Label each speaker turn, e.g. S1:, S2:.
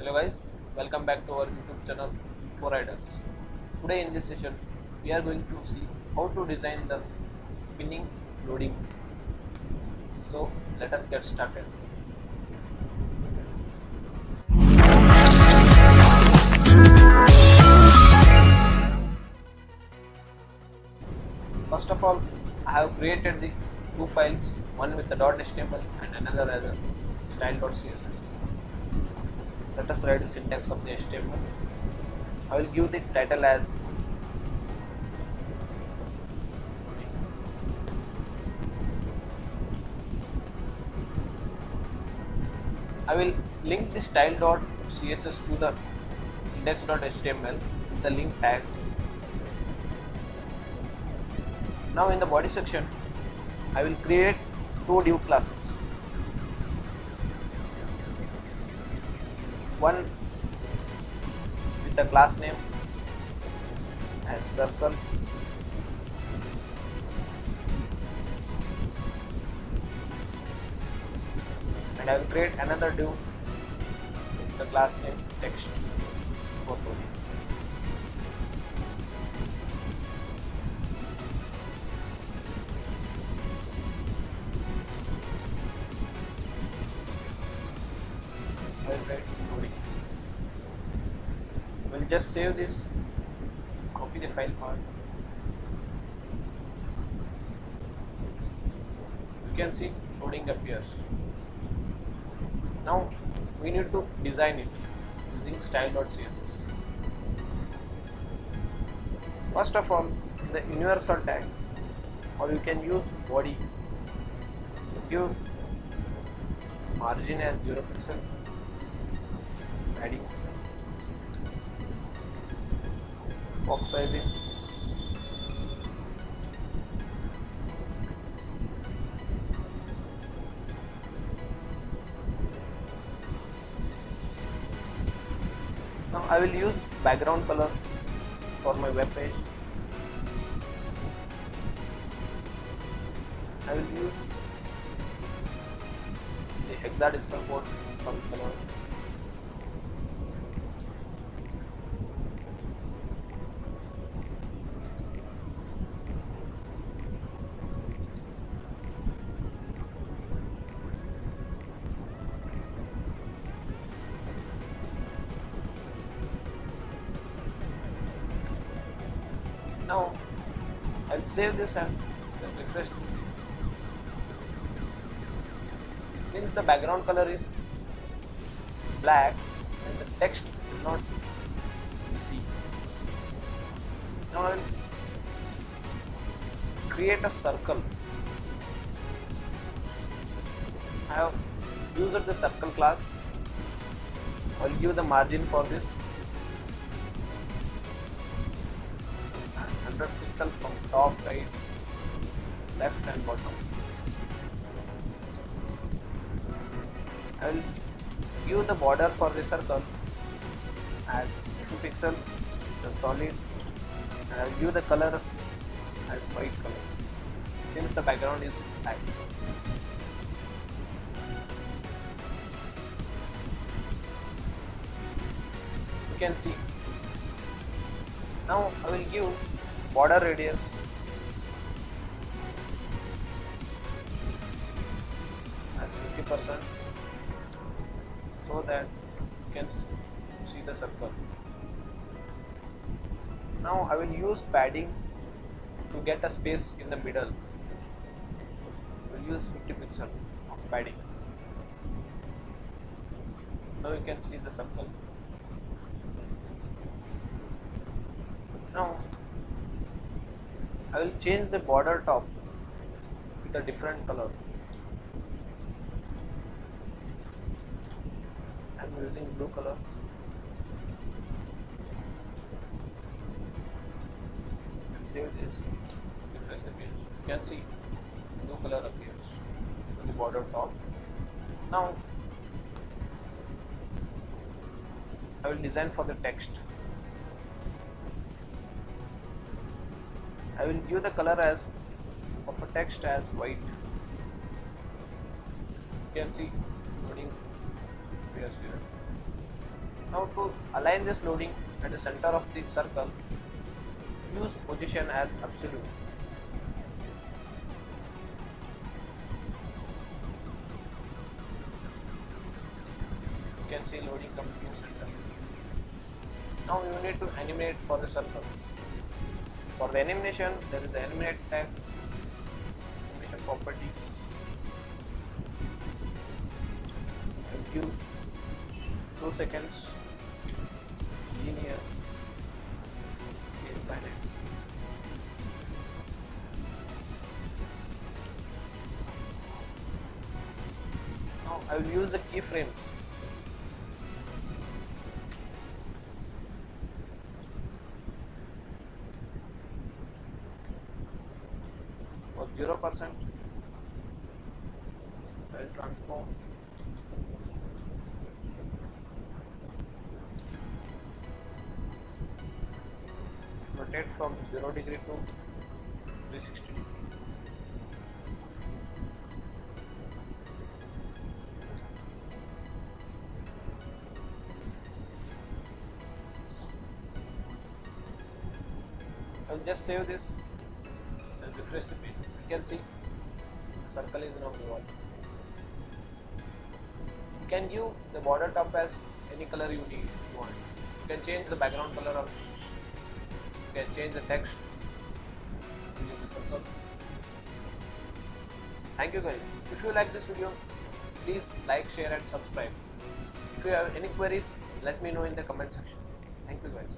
S1: Hello guys, welcome back to our YouTube channel For Riders. Today in this session we are going to see how to design the spinning loading. So let us get started. First of all, I have created the two files, one with the .html and another as a style.css. Let us write the syntax of the HTML. I will give the title as I will link the style.css to the index.html with the link tag. Now in the body section, I will create two div classes. One with the class name as circle and I will create another div with the class name text for loading. I will write loading. We'll just save this, copy the file path. You can see loading appears. Now we need to design it using style.css. First of all, the universal tag, or you can use body. Give margin as 0 pixel, padding, box sizing, now I will use background color for my web page. I will use the hexadecimal code for color. Now I'll save this and refresh this. Since the background color is black and the text will not see, now I will create a circle. I have used the circle class. I will give the margin for this 100 pixel from top, right, left and bottom. I will give the border for the circle as 2 pixel, the solid, and I will give the color as white color since the background is black. You can see. Now I will give border radius as 50% so that you can see the circle. Now I will use padding to get a space in the middle. I will use 50 pixel of padding. Now you can see the circle. Now I will change the border top with a different color. I am using blue color. And save this. Refresh the page. You can see blue color appears on the border top. Now I will design for the text. I will give the color as of a text as white. You can see loading appears here. Align this loading at the center of the circle. Use position as absolute. You can see loading comes to center. Now you need to animate for the circle. For the animation, there is the animate tag, animation property. And give 2 seconds, linear, infinite. Now I will use the keyframes. For 0%, I will transform. Rotate from 0 degree to 360 degree. I'll just save this and refresh the page. You can see the circle is now revolved. You can give the border top as any color you want. You can change the background color also. You can change the text using the circle. Thank you guys. If you like this video, please like, share and subscribe. If you have any queries, let me know in the comment section. Thank you guys.